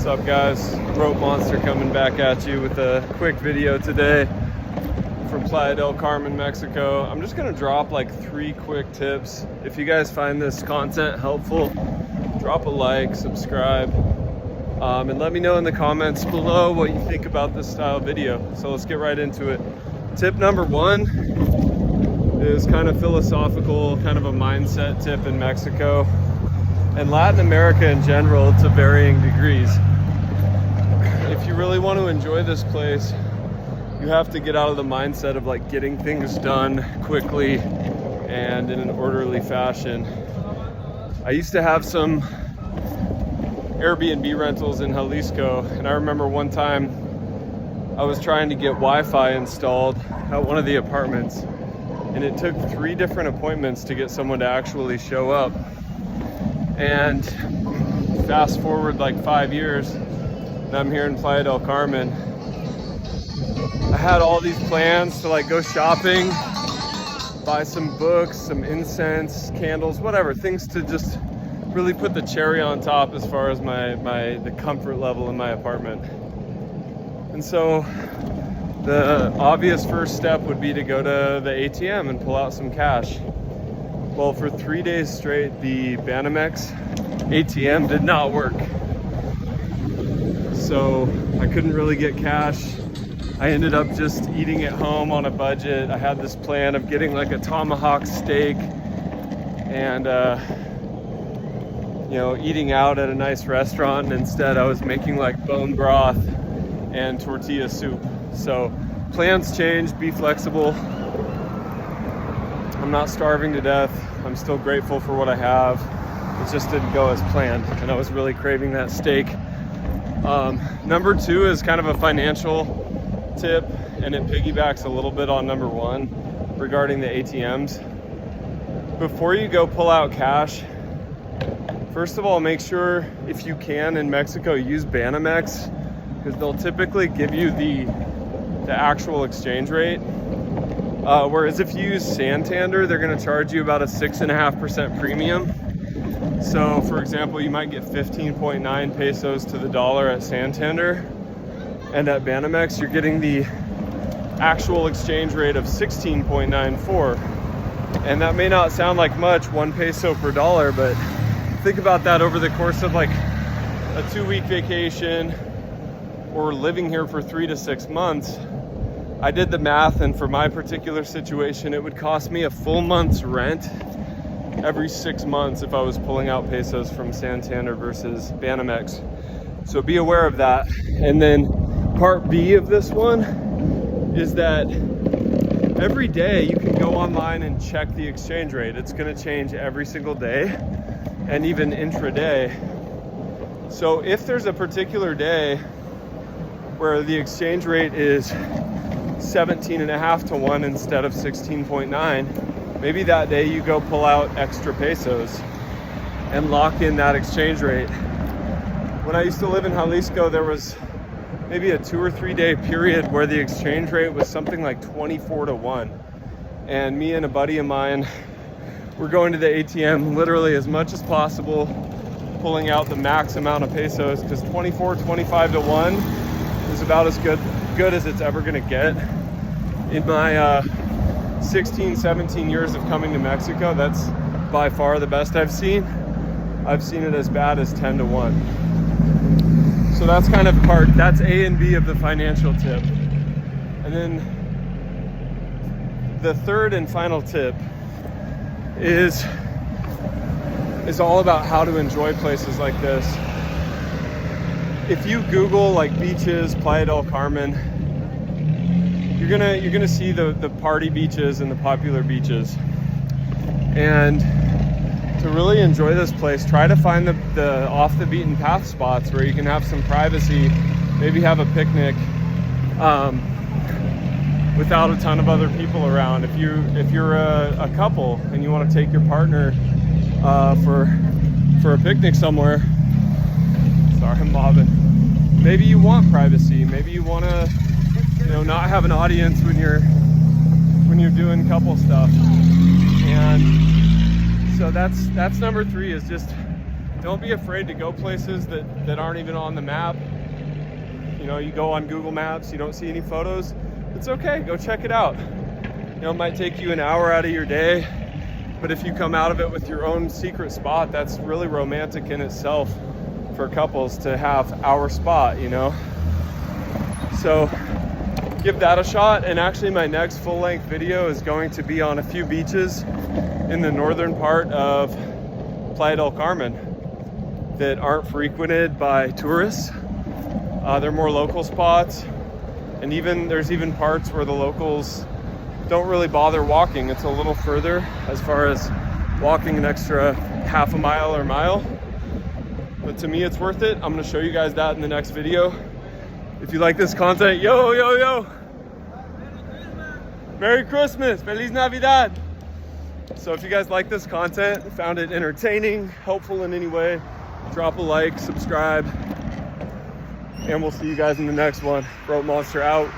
What's up, guys? Rope Monster coming back at you with a quick video today from Playa del Carmen, Mexico. I'm just gonna drop like 3 quick tips. If you guys find this content helpful, drop a like, subscribe, and let me know in the comments below what you think about this style video. So let's get right into it. Tip number 1 is kind of philosophical, kind of a mindset tip in Mexico and Latin America in general to varying degrees. If you really want to enjoy this place, you have to get out of the mindset of like getting things done quickly and in an orderly fashion. I used to have some Airbnb rentals in Jalisco, and I remember one time I was trying to get Wi-Fi installed at one of the apartments, and it took 3 different appointments to get someone to actually show up. And fast forward like 5 years, and I'm here in Playa del Carmen. I had all these plans to like go shopping, buy some books, some incense, candles, whatever, things to just really put the cherry on top as far as the comfort level in my apartment. And so the obvious first step would be to go to the ATM and pull out some cash. Well, for 3 days straight, the Banamex ATM did not work. So I couldn't really get cash. I ended up just eating at home on a budget. I had this plan of getting like a tomahawk steak and eating out at a nice restaurant, and instead I was making like bone broth and tortilla soup. So plans change, be flexible. I'm not starving to death. I'm still grateful for what I have. It just didn't go as planned, and I was really craving that steak. Number 2 is kind of a financial tip, and it piggybacks a little bit on number 1 regarding the ATMs. Before you go pull out cash, first of all, make sure, if you can in Mexico, use Banamex, because they'll typically give you the actual exchange rate. Whereas if you use Santander, they're going to charge you about a 6.5% premium. So for example, you might get 15.9 pesos to the dollar at Santander, and at Banamex you're getting the actual exchange rate of 16.94. And that may not sound like much, 1 peso per dollar, but think about that over the course of like a 2-week vacation or living here for 3 to 6 months. I did the math, and for my particular situation, it would cost me a full month's rent every 6 months if I was pulling out pesos from Santander versus Banamex. So be aware of that. And then part B of this one is that every day you can go online and check the exchange rate. It's going to change every single day, and even intraday. So if there's a particular day where the exchange rate is 17.5 to 1 instead of 16.9, maybe that day you go pull out extra pesos and lock in that exchange rate. When I used to live in Jalisco, there was maybe a 2 or 3 day period where the exchange rate was something like 24 to 1. And me and a buddy of mine were going to the ATM literally as much as possible, pulling out the max amount of pesos, because 24, 25 to 1 is about as good as it's ever gonna get. In my 16, 17 years of coming to Mexico, that's by far the best I've seen. I've seen it as bad as 10 to 1. So that's kind of that's A and B of the financial tip. And then the third and final tip is all about how to enjoy places like this. If you Google like beaches, Playa del Carmen, you're gonna see the party beaches and the popular beaches. And to really enjoy this place, try to find the off the beaten path spots where you can have some privacy, maybe have a picnic without a ton of other people around. If you're a couple and you want to take your partner for a picnic somewhere, sorry, I'm mobbing. Maybe you want privacy. Maybe you want to, not have an audience when you're doing couple stuff. And so that's number 3, is just don't be afraid to go places that aren't even on the map. You know, you go on Google Maps, you don't see any photos, it's okay, go check it out. You know, it might take you an hour out of your day, but if you come out of it with your own secret spot, that's really romantic in itself for couples to have our spot, you know? So give that a shot. And actually my next full-length video is going to be on a few beaches in the northern part of Playa del Carmen that aren't frequented by tourists. They're more local spots, and there's even parts where the locals don't really bother walking. It's a little further as far as walking an extra half a mile or mile, but to me it's worth it. I'm gonna show you guys that in the next video. If you like this content, yo, Merry Christmas, Feliz Navidad. So if you guys like this content, found it entertaining, helpful in any way, drop a like, subscribe, and we'll see you guys in the next one. Rope Monster out.